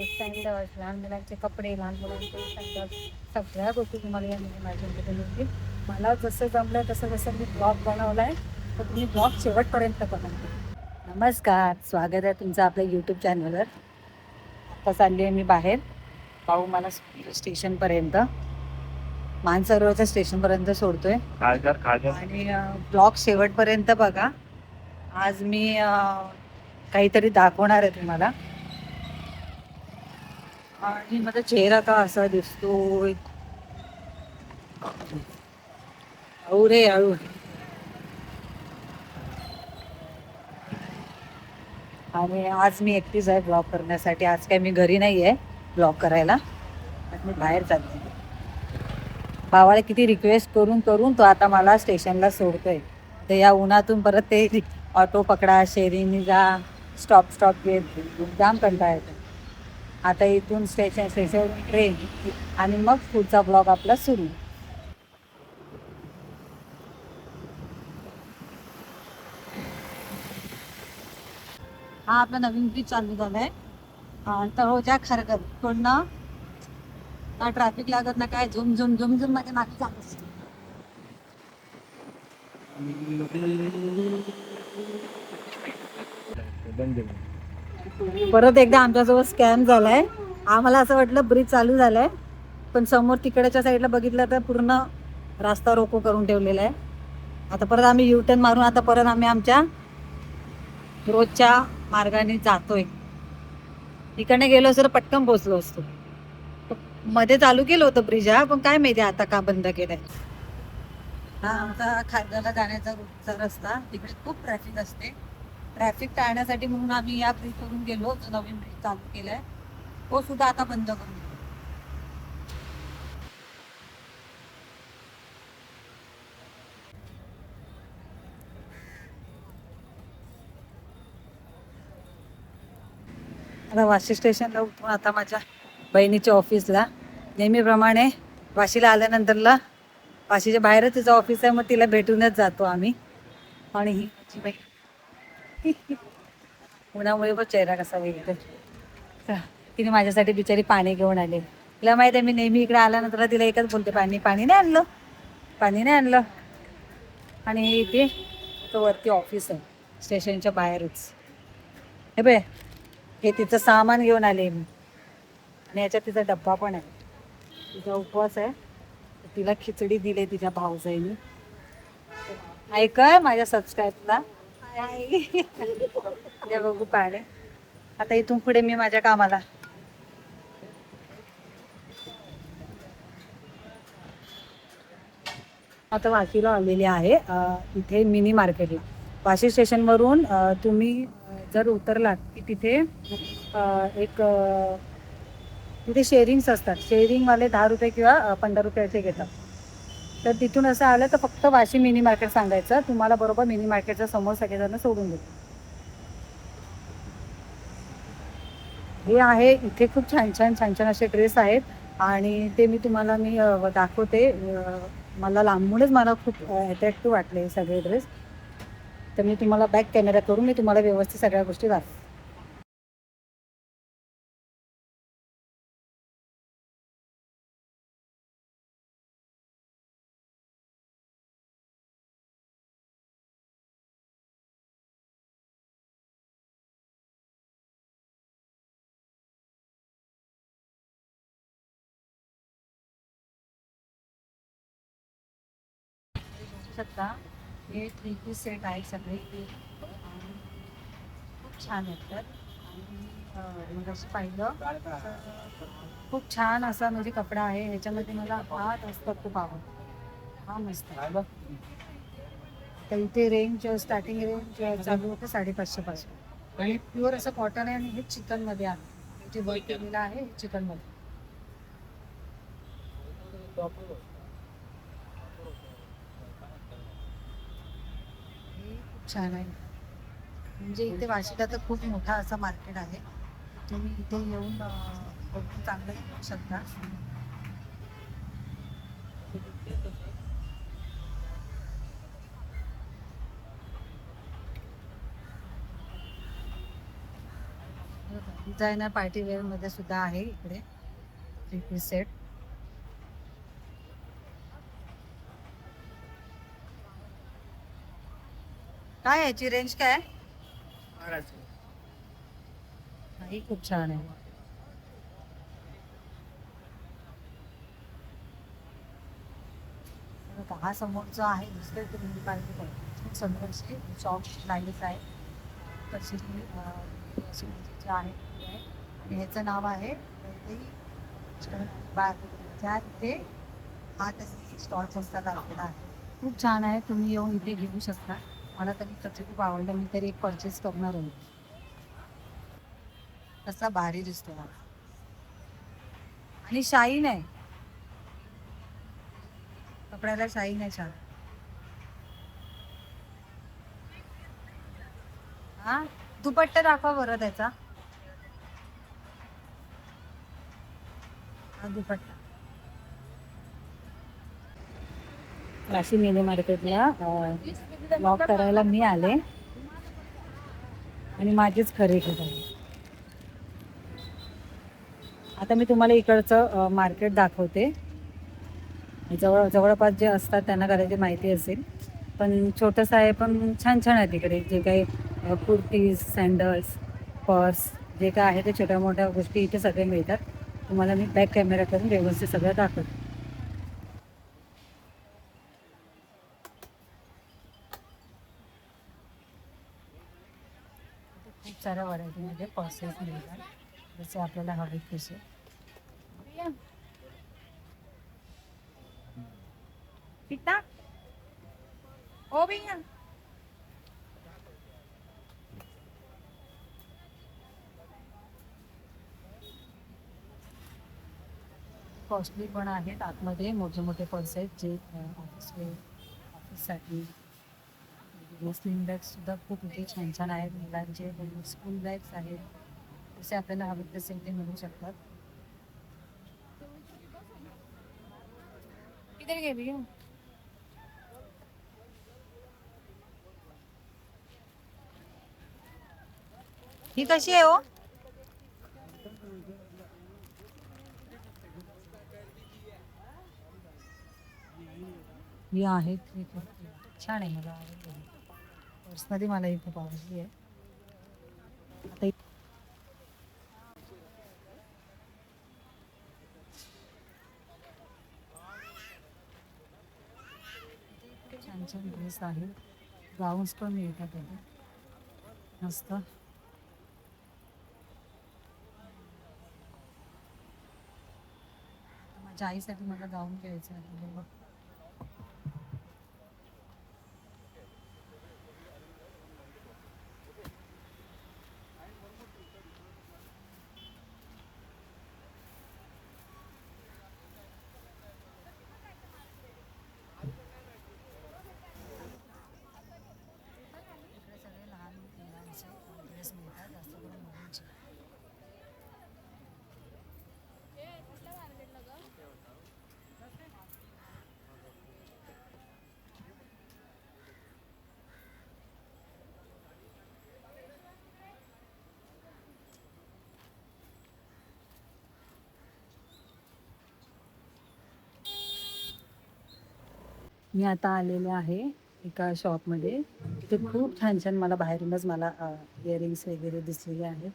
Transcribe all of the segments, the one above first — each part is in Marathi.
सँडल्स, लहान मुलांचे कपडे, लहान मुलांचे सँडल्स, सगळ्या गोष्टी तुम्हाला यामध्ये माझ्यामध्ये मिळतील. मला जसं जमलं तसं मी ब्लॉग बनवला आहे, तर तुम्ही ब्लॉग शेवटपर्यंत बघा. नमस्कार, स्वागत आहे तुमचं आपल्या यूट्यूब चॅनलवर. आता चालली आहे मी बाहेर, पाहू मला स्टेशनपर्यंत, मानसरोवरच्या स्टेशनपर्यंत सोडतोय आणि ब्लॉग शेवटपर्यंत बघा. आज मी काहीतरी दाखवणार आहे तुम्हाला. आणि माझा चेहरा का असा दिसतोय, अळू रे अळू. आणि आज मी एकटीच आहे ब्लॉग करण्यासाठी. आज काय मी घरी नाही आहे ब्लॉग करायला, आज मी बाहेर चालले. भावाला किती रिक्वेस्ट करून करून तो आता मला स्टेशनला सोडतोय. तर या उन्हातून परत ते ऑटो पकडा, शेअरिंगनी जा, स्टॉप घेत जाम कंटाळा येतो. आता इथून स्टेशन ट्रेन आणि मग पुढचा ब्लॉग आपला सुरू. हा आपला नवीन ब्रिज चालू झालाय, तळोजा खरगत. पूर्ण ना ट्रॅफिक लागत ना काय, झुम झुम झुम झुम माझ्या मागे चालू. परत एकदा आमच्यासोबत स्कॅम झालाय. आम्हाला असं वाटलं ब्रिज चालू झालाय, पण समोर तिकडच्या साईडला बघितलं तर पूर्ण रास्ता रोको करून ठेवलेला आहे. आता परत आम्ही युटर्न मारून आता परत आम्ही आमच्या रोजच्या मार्गाने जातोय. इकडे गेलो असतो तर पटकन पोहोचलो असतो. मध्ये चालू केलं होतं ब्रिज, हा पण काय माहिती आता का बंद केलंय. हा आमचा खारघरला जाण्याचा रूटचा रस्ता, तिकडे खूप ट्रॅफिक असते. ट्रॅफिक टाळण्यासाठी म्हणून आम्ही या ब्रिज वरून गेलो, जो नवीन ब्रिज चालू केलाय तो सुद्धा आता बंद करून. आता वाशी स्टेशनला उतरून आता माझ्या बहिणीच्या ऑफिसला, नेहमीप्रमाणे वाशीला आल्यानंतरला वाशीच्या बाहेरच तिचं ऑफिस आहे, मग तिला भेटूनच जातो आम्ही. आणि ही माझी बाई उन्हामुळे पण चेहरा कसा वेगळा. तिने माझ्यासाठी बिचारी पाणी घेऊन आले. तिला माहिती आहे मी नेहमी इकडे आल्यानंतर तिला एकच बोलते, पाणी पाणी नाही आणलं, पाणी नाही आणलं. आणि इथे तो वरती ऑफिस आहे स्टेशनच्या बाहेरच. हे बे, हे तिचं सामान घेऊन आले मी. आणि याच्यात तिचा डब्बा पण आहे. तिचा उपवास आहे, तिला खिचडी दिली तिच्या भाऊजाईने. ऐक माझ्या सबस्क्राईबला बघू पाणी. आता इथून पुढे मी माझ्या कामाला. आता वाशीला आलेली आहे, इथे मिनी मार्केटला. वाशी स्टेशनवरून तुम्ही जर उतरलात की तिथे एक तिथे शेअरिंग्स असतात. शेअरिंगवाले 10 रुपये किंवा 15 रुपये असे घेतात. तर तिथून असं आलं तर फक्त वाशी मिनी मार्केट सांगायचं, तुम्हाला बरोबर मिनी मार्केटच्या समोर सगळेजण सोडून देतात. हे आहे इथे खूप छान छान छान छान असे ड्रेस आहेत आणि ते मी तुम्हाला दाखवते. मला लांबूनच मला खूप अट्रॅक्टिव्ह वाटले हे सगळे ड्रेस. तर मी तुम्हाला बॅक कॅमेरा करून मी तुम्हाला व्यवस्थित सगळ्या गोष्टी दाखवते. शकता हे 3 पीस सेट आहे सगळे आणि खूप छान आहेत. तर आणि मग असं पाहिलं तर खूप छान असा म्हणजे कपडा आहे. ह्याच्यामध्ये मला हा जास्त खूप आवडतो. हा मस्त आहे बघ. तर इथे रेंज स्टार्टिंग रेंज चालू होते 550 पासून आणि प्युअर असं कॉटन आहे आणि हे चिकनमध्ये आहे. जे वर्क केलेलं आहे चिकनमध्ये. हे खूप छान आहे. म्हणजे इथे वाशीला तर खूप मोठा असा मार्केट आहे. तुम्ही इथे येऊन बघून चांगलं घेऊ शकता. डिझायनर पार्टीवेअर मध्ये सुद्धा आहे इकडे 3 पीस सेट. काय याची रेंज काय आहे? ही खूप छान आहे. बघा, हा समोरचा आहे दुसरे तुम्ही पाहिजे समोरचे शॉप लाईन्स आहे तशी आहे आणि ह्याचं नाव आहे बार, ज्या इथे हा त्याचे स्टॉल्स असतात दाखवला आहे. खूप छान आहे, तुम्ही येऊन इथे घेऊ शकता. मला तरी त्याचं खूप आवडलं, मी तरी एक परचेस करणार आहे. कसा भारी दिसतो हा आणि शाईन आहे, कपड्याला शाईन आहे छान. हा दुपट्टा दाखवा बरं त्याचा. हा दुपट्टा वाशी मेले मार्केटला वॉक करायला मी आले आणि माझीच खरेदी झाली. आता मी तुम्हाला इकडचं मार्केट दाखवते. जवळपास जे असतात त्यांना कदाचित माहिती असेल, पण छोटंसं आहे पण छान छान आहे तिकडे. जे काही कुर्तीज, सँडल्स, पर्स जे काय आहे ते छोट्या मोठ्या गोष्टी इथे सगळे मिळतात. तुम्हाला मी बॅक कॅमेरा करून व्यवस्थित सगळं दाखवते. खूप साऱ्या व्हरायटीमध्ये पर्सेस मिळतात जसे आपल्याला हवेत तसे. पिता ओ भैया कॉस्टली पण आहेत. आतमध्ये मोठे मोठे पर्स आहेत जे ऑफिससाठी. स्लिंग बॅग्स सुद्धा खूप इथे छान छान आहेत. मुलांचे स्कूल बॅग्स आहेत जसे आपल्याला हवे तसे इथे मिळू शकतात. इधर घे भैया. ही कशी आहे हो? ही आहेत, ही खूप छान आहे, मला आवडली. पर्सनली मला ही खूप आवडली आहे. आता छान छान ड्रेस आहे, गाऊन्स पण मिळतात इथे मस्त. माझ्या आईसाठी मला गाऊन घ्यायचं आहे बघ. इकडे सगळे लहान मुलांचे ड्रेस मिळतात, जास्त करून मुलांचे. मी आता आलेले आहे एका शॉपमध्ये. तिथे खूप छान छान मला बाहेरूनच मला इयरिंग्स वगैरे दिसलेले आहेत.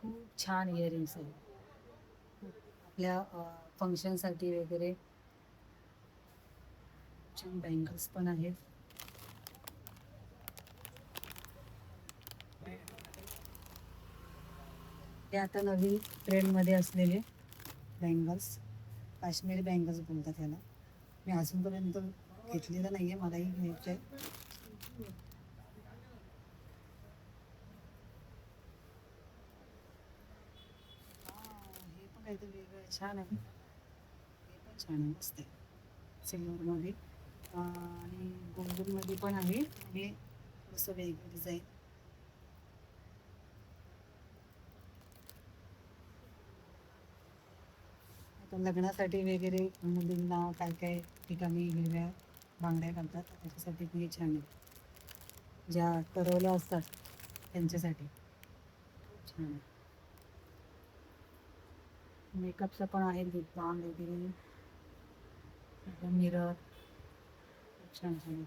खूप छान इयरिंग्स आहेत आपल्या फंक्शनसाठी वगैरे. छान बँगल्स पण आहेत. हे आता नवीन ट्रेंडमध्ये असलेले बँगल्स, काश्मीरी बँगल्स बोलतात त्याला. मी अजूनपर्यंत घेतलेलं नाही आहे, मलाही घ्यायचं आहे. हे पण काहीतरी वेगळं आहे, छान आहे. हे पण छान आहे, मस्त आहे सिल्वरमध्ये आणि गोल्डनमध्ये पण आहे. हे थोडंसं वेगळं डिझाईन. आता लग्नासाठी वगैरे मुलींना काय काय ठिकाणी वेगळ्या बांगड्या घालतात, त्याच्यासाठी हे छान आहे, ज्या ठरवल्या असतात त्यांच्यासाठी. छान मेकअपचं पण आहे, लिप बाम वगैरे, मिरर, छान छान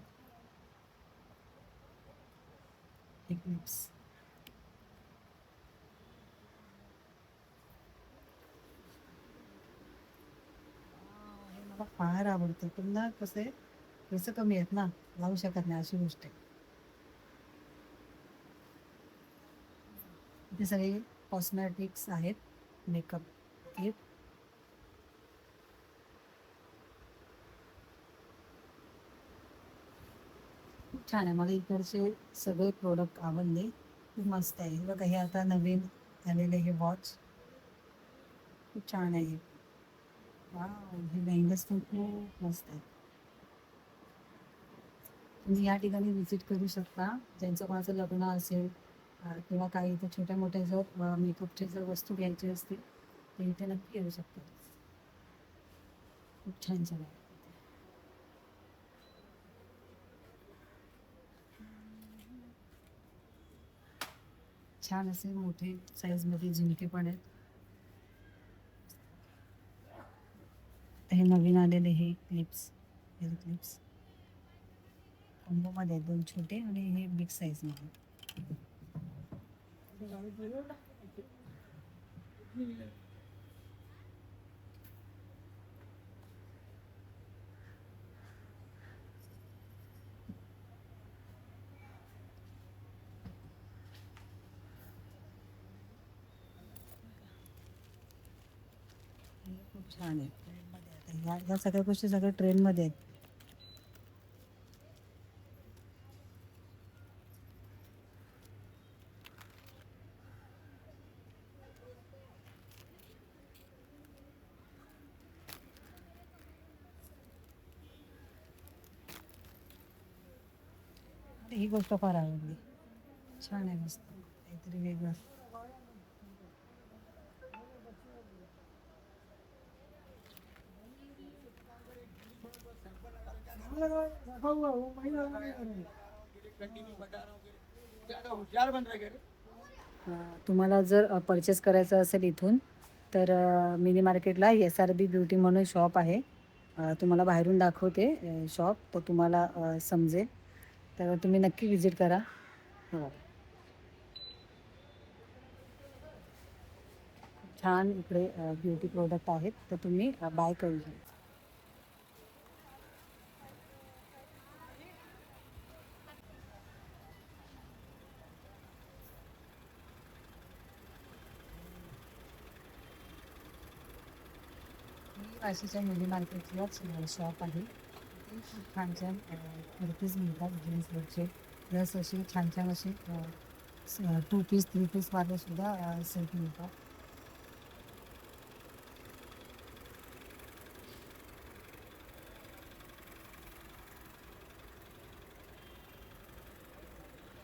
लिप्स. हे मला फार आवडतं, पण ना कसं आहे, पैसे कमी आहेत ना, लावू शकत नाही अशी गोष्ट आहे. इथे सगळे कॉस्मॅटिक्स आहेत, मेकअप किट. खूप छान आहे, मला इकडचे सगळे प्रोडक्ट आवडले, खूप मस्त आहे. बघा हे आता नवीन आलेले हे वॉच खूप छान आहे. वाव, हे बँगल्स पण खूप मस्त आहे. तुम्ही या ठिकाणी व्हिजिट करू शकता, ज्यांचं कोणाचं लग्न असेल किंवा काही इथं छोट्या मोठ्या जर मेकअपचे जर वस्तू घ्यायचे असतील तर इथे नक्की येऊ शकतात. खूप छान छान आहे. छान असे मोठे साईजमध्ये झुमके पण आहेत. हे नवीन आलेले हे क्लिप्स, हेअर क्लिप्स कॉम्बोमध्ये आहेत, 2 छोटे आणि हे बिग साईजमध्ये. हे खूप छान आहे, ट्रेंडमध्ये आता ह्या सगळ्या गोष्टी सगळ्या ट्रेंडमध्ये आहेत. आणि ही गोष्ट फार आवडली, छान आहे, मस्त काहीतरी वेगळं. तुम्हाला जर परचेस करायचं असेल इथून तर मिनी मार्केटला SRB ब्युटी म्हणून शॉप आहे. तुम्हाला बाहेरून दाखवते शॉप, तर तुम्हाला समजेल, तर तुम्ही नक्की विजिट करा. हो, छान इकडे ब्युटी प्रोडक्ट आहेत, तर तुम्ही बाय करू शकता. ही वाशीच्या मिनी मार्केटलाच शॉप आहे. इथे खूप छान छान कुर्तीज मिळतात, जीन्सवरचे प्लस असे छान छान असे 2 पीस 3 पीसवाले सुद्धा सेट मिळतात.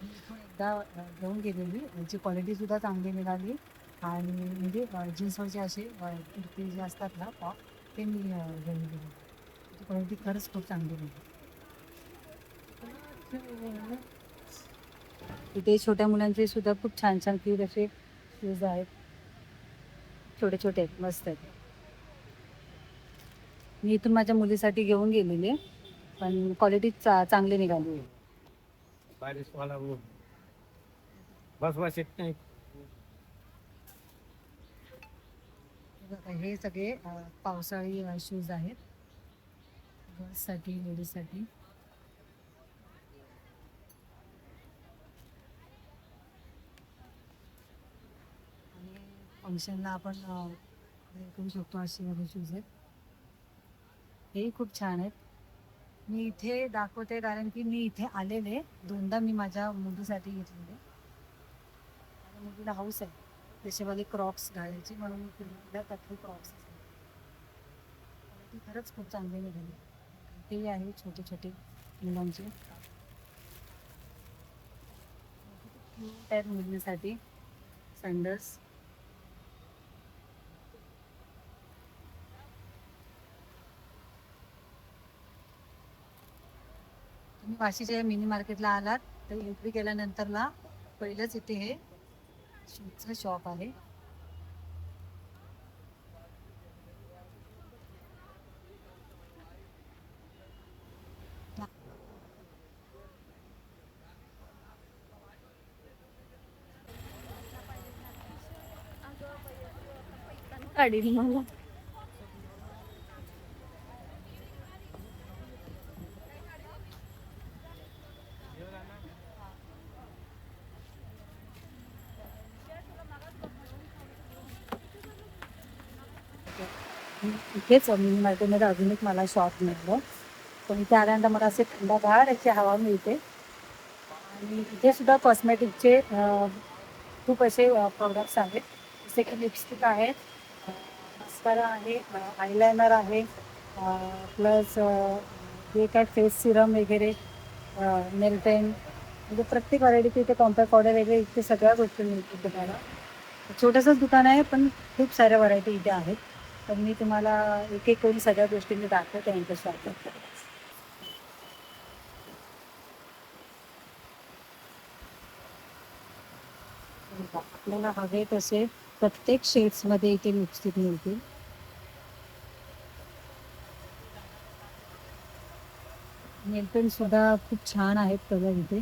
मी इथून एकदा घेऊन गेलेली, याची क्वालिटीसुद्धा चांगली मिळाली आणि म्हणजे जीन्सवरचे असे कुर्ते जे असतात ना टॉप, ते मी घेऊन गेले. त्याची क्वालिटी खरंच खूप चांगली मिळाली. इथे छोट्या मुलांचे सुद्धा खूप छान छान क्यूट असे शूज आहेत, छोटे छोटे आहेत, मस्त आहेत. मी इथून माझ्या मुलीसाठी घेऊन गेलेली, पण क्वालिटी चांगली निघाली. बस बस हे सगळे पावसाळी शूज आहेत, गर्ल्ससाठी, लेडीजसाठी. आणि फंक्शनला आपण हे करू शकतो असे वगैरे शूज आहेत. हेही खूप छान आहेत. मी इथे दाखवते कारण की मी इथे आलेले दोनदा, मी माझ्या मुलीसाठी घेतलेले. माझ्या मुलीला हाऊस आहे त्याच्यावाले क्रॉक्स घालायची, म्हणून मी तिला त्यातले क्रॉक्स ती खरंच खूप चांगली निघाली. ते आहे छोटे छोटे मुलांचे, क्यूट आहेत मुलींसाठी सँडल्स. तुम्ही वाशीच्या मिनी मार्केटला आलात तर एंट्री केल्यानंतरला पहिलंच इथे हे शूजचं शॉप आहे. काढील मला. इथेच मिनी मार्केटमध्ये अजून एक मला शॉप मिळालं. पण इथे आल्यानंतर मला असे थंडगार याची हवा मिळते. आणि इथे सुद्धा कॉस्मेटिकचे खूप असे प्रोडक्ट्स आहेत. जसे की लिपस्टिक आहेत, मस्कारा आहे, आयलायनर आहे, प्लस जे काय फेस सिरम वगैरे, नेल पेन, म्हणजे प्रत्येक व्हरायटीचे इथे कॉम्पॅक्ट पावडर वगैरे इथे सगळ्या गोष्टी मिळतील तुम्हाला. छोटंसंच दुकान आहे पण खूप साऱ्या व्हरायटी इथे आहेत. तर मी तुम्हाला एक एक करून सगळ्या गोष्टी मी दाखवते यांच्या शॉपमध्ये. आपल्याला हवे तसे प्रत्येक शेड्समध्ये इथे लिपस्टिक मिळतील. नेलपेंट सुद्धा खूप छान आहेत कलर इथे.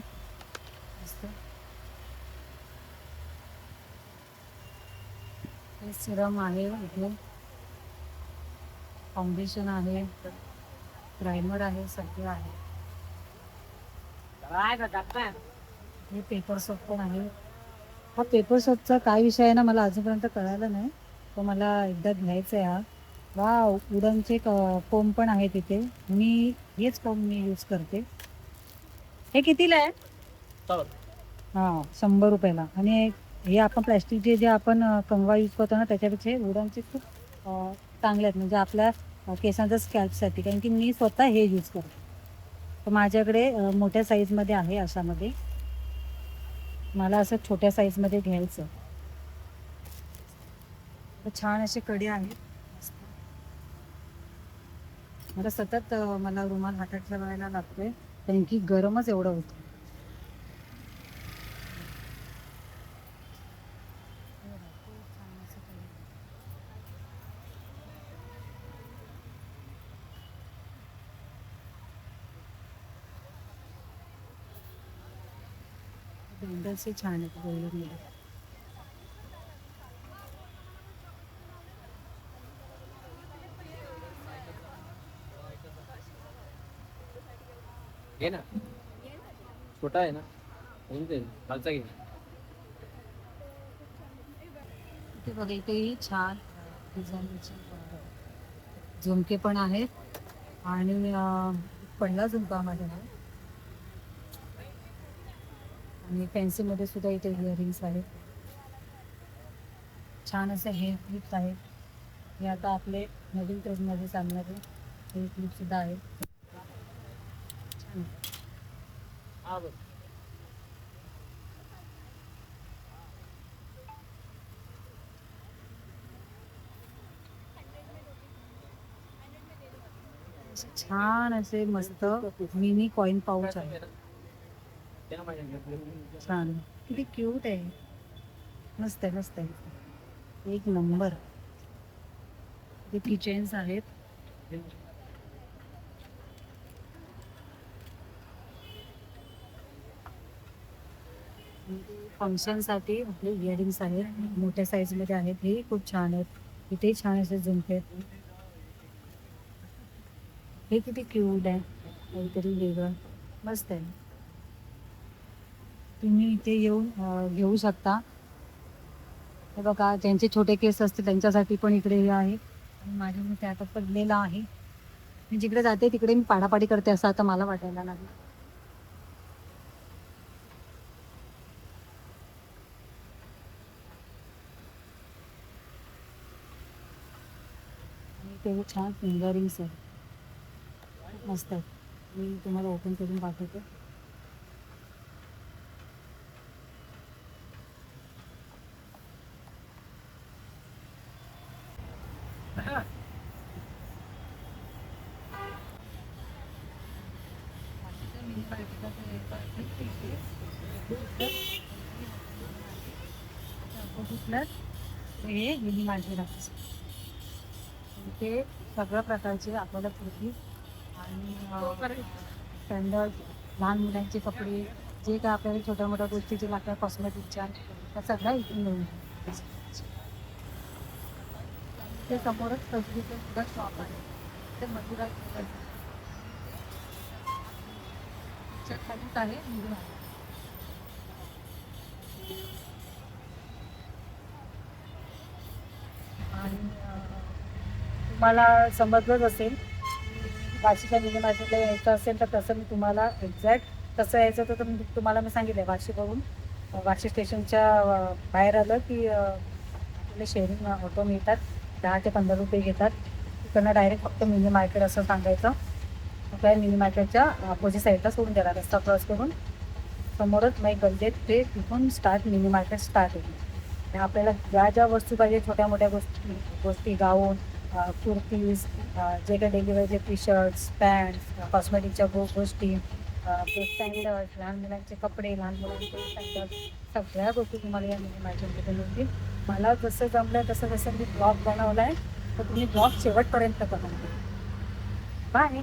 मस्त. हे सिरम आहे इथे, फाउंडेशन आहे, प्रायमर आहे, सगळं आहे. हे पेपर सोप पण आहे. हा पेपर सोपचा काय विषय आहे ना मला अजूनपर्यंत कळालं नाही. तो मला एकदा घ्यायचा आहे हा. वा, उडनचे कोंब पण आहे तिथे. मी हेच कोंब मी यूज करते. हे कितीला आहे? हां, 100 रुपयाला. आणि हे आपण प्लॅस्टिकचे जे आपण कंगवा यूज करतो ना त्याच्यापेक्षा हे वुडनचे खूप चांगले आहेत. म्हणजे आपल्या केसांच्या स्कॅल्पसाठी, कारण की मी स्वतः हे यूज करते. तर माझ्याकडे मोठ्या साईजमध्ये आहे अशामध्ये. मला असं छोट्या साईजमध्ये घ्यायचं. तर छान असे कडे आहेत. मला सतत मला रुमाल हातात ठेवायला लागतोय कारण की गरमच एवढं होतं. बँगल्सही छान आहेत गोल्डनमध्ये. घे ना, छोटा आहे ना, होऊन जाईल. खालचा घे. इथे बघा इथेही छान डिझाईनचे झुमके पण आहेत. आणि पडला झुमका माझ्याकडे. आणि फॅन्सीमध्ये सुद्धा इथे इयरिंग्स आहेत. छान असे हेअर क्लिप्स आहेत. हे आता आपले नवीन ट्रेंडमध्ये चालणारे हेअर क्लिप सुद्धा आहेत. छान. हा बघ. छान असे मस्त मिनी कॉइन पाऊच आहे. त्या माझ्या छान, किती क्यूट आहे. मस्त आहे, मस्त आहे, एक नंबर. ते किचन्स आहेत. फंक्शनसाठी आपले इयरिंग्स आहेत, मोठ्या साईजमध्ये आहेत. हे खूप छान आहेत. इथे छान असे झुमके आहेत. हे किती क्यूट आहे, काहीतरी वेगळं, मस्त आहे. तुम्ही इथे येऊन घेऊ शकता. हे बघा, ज्यांचे छोटे केस असतील त्यांच्यासाठी पण इकडे हे आहे. आणि माझ्याकडे ते आता पडलेलं आहे. मी जिकडे जाते तिकडे मी पाडापाडी करते असं आता मला वाटायला लागलं. आणि ते छान फिंगरिंग्स आहे, खूप मस्त आहे. मी तुम्हाला ओपन करून पाठवते. प्लस हे मिनी मार्केट आहे. इथे सगळ्या प्रकारचे आपल्याला कुर्ती आणि सँडल, लहान मुलांचे कपडे, जे काय आपल्याला छोट्या मोठ्या गोष्टी जे लागतात कॉस्मेटिकच्या, त्या सगळ्या इथे मिळून ते समोरच फसलीचं सुद्धा शॉप आहे. ते मधुरा खालीच आहे मिनी मार्केट. आणि तुम्हाला समजलंच असेल वाशीच्या मिनी मार्केटला यायचं असेल तर तसं मी तुम्हाला एक्झॅक्ट कसं यायचं तर तुम्हाला मी सांगितलं. वाशीवरून वाशी स्टेशनच्या बाहेर आलं की आपले शेअरिंग ऑटो मिळतात, 10 ते 15 रुपये घेतात. तिकडनं डायरेक्ट फक्त मिनी मार्केट असं सांगायचं. त्या मिनी मार्केटच्या अपोजिट साईडला सोडून द्यायला रस्ता क्रॉस करून समोरच मग गल्लीत ते तिथून स्टार्ट मिनी मार्केट स्टार्ट होईल. आणि आपल्याला ज्या ज्या वस्तू पाहिजे छोट्या मोठ्या गोष्टी गाऊन, कुर्तीज, जे काही डेली वेअरचे टी शर्ट्स, पॅन्ट्स, कॉस्मेटिकच्या गोष्टी, सँडल्स, लहान मुलांचे कपडे, लहान मुलांचे सँडल्स, सगळ्या गोष्टी तुम्हाला या मिनी मार्केटमध्ये मिळतील. मला जसं जमलं तसं मी ब्लॉग बनवला आहे, तर तुम्ही ब्लॉग शेवटपर्यंत बघा. बाय.